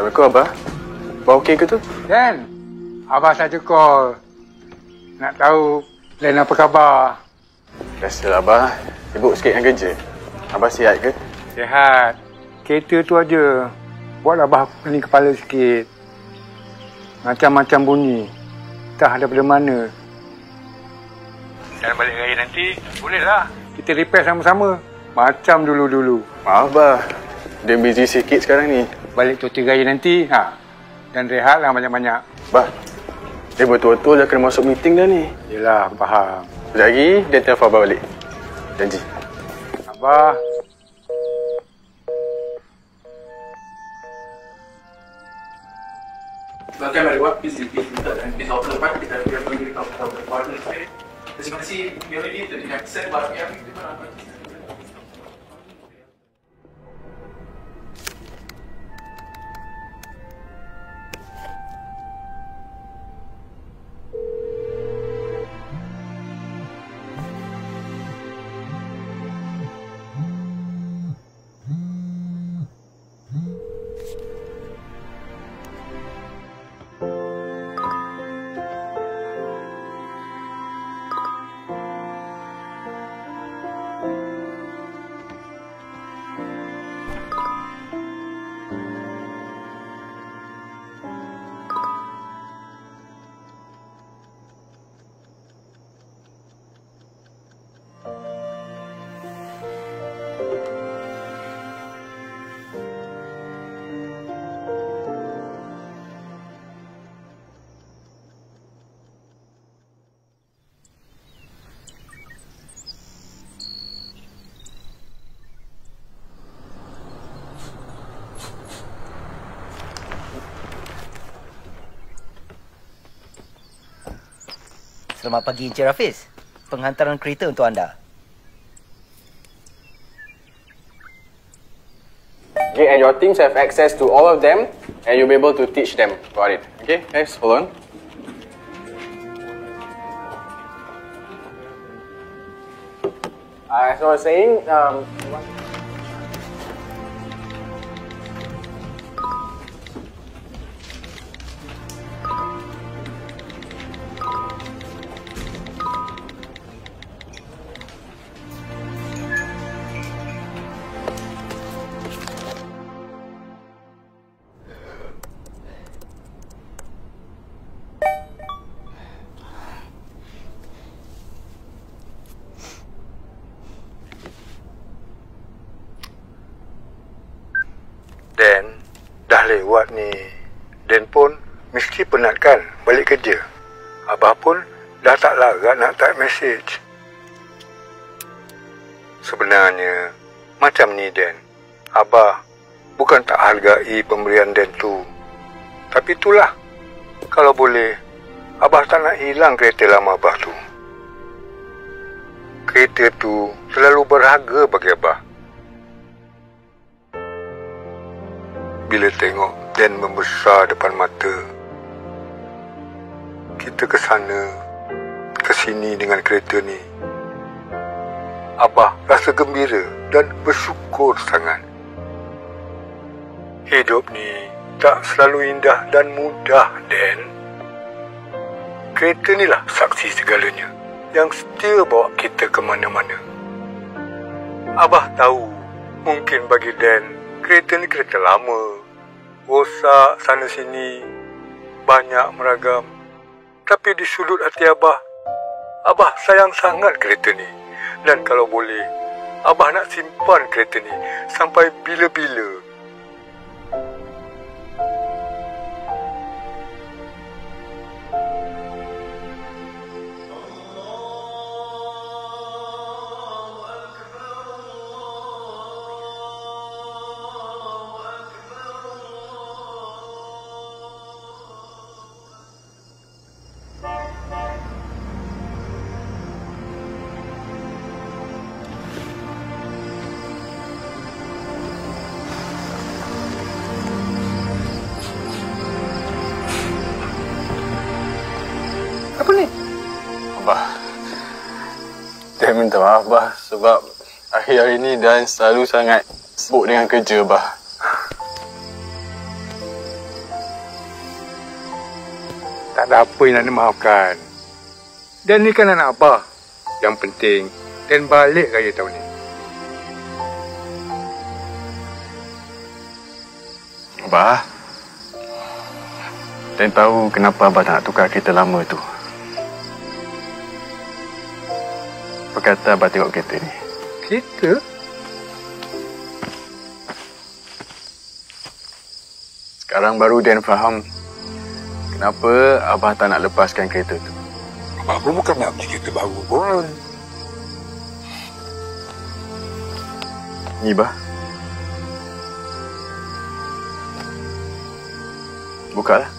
Assalamualaikum, Abah. Abah okey ke tu? Dan, Abah saja call. Nak tahu lain apa khabar? Biasalah, Abah. Sibuk sikit dengan kerja. Abah sihat ke? Sihat. Kereta tu aja. Buat Abah pening kepala sikit. Macam-macam bunyi. Entah daripada mana. Dan balik raya nanti, bolehlah. Kita repair sama-sama. Macam dulu-dulu. Maaf, Abah. Dia busy sikit sekarang ni. Balik cuti raya nanti, dan rehatlah banyak-banyak. Bah, dia betul-betul dah kena masuk meeting dah ni. Yelah, aku faham. Sekejap lagi, dia telefon Abah balik. Janji. Abah. Welcome everyone, please repeat and please open the part because we are going to talk about the partner spirit. As you can see, we already did the next set, but we have to do another. Selamat pagi, Encik Rafiz. Penghantaran kereta untuk anda. Okay, and your teams have access to all of them and you'll be able to teach them about it. Okay, guys, hold on. As I was saying, Dan dah lewat ni. Dan pun mesti penat kan balik kerja. Abah pun dah tak larat nak type message. Sebenarnya macam ni Dan. Abah bukan tak hargai pemberian Dan tu. Tapi itulah. Kalau boleh, Abah tak nak hilang kereta lama Abah tu. Kereta tu selalu berharga bagi Abah. Bila tengok Dan membesar depan mata, kita ke sana, ke sini dengan kereta ni, Abah rasa gembira dan bersyukur sangat. Hidup ni tak selalu indah dan mudah, Dan. Kereta ni lah saksi segalanya yang setia bawa kita ke mana-mana. Abah tahu mungkin bagi Dan kereta ni kereta lama, rosak sana sini, banyak meragam. Tapi di sudut hati Abah, Abah sayang sangat kereta ni. Dan kalau boleh, Abah nak simpan kereta ni sampai bila-bila. Apa ni? Abah, saya minta maaf, Abah, sebab akhir-akhir ni Dan selalu sangat sibuk dengan kerja, Abah. Tak apa yang nak dimaafkan. Dan ni kan anak Abah. Yang penting, Dan balik raya tahun ni. Abah, Dan tahu kenapa Abah tak nak tukar kereta lama tu. Apa kata Abah tengok kereta ni? Kereta? Sekarang baru Dan faham kenapa Abah tak nak lepaskan kereta tu. Abah pun bukan nak beli kereta baru pun. Ni, Bah. Bukalah.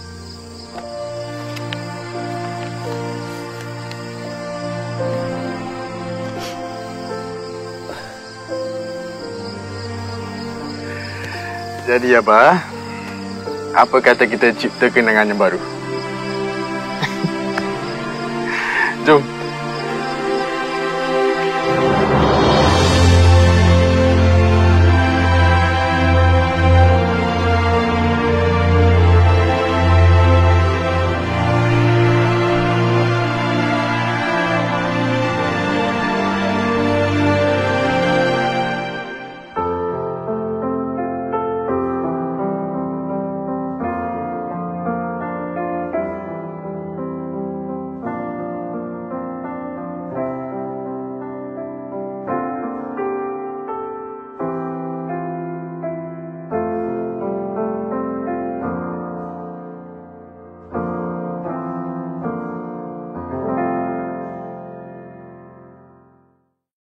Jadi, Abah, apa kata kita cipta kenangan yang baru?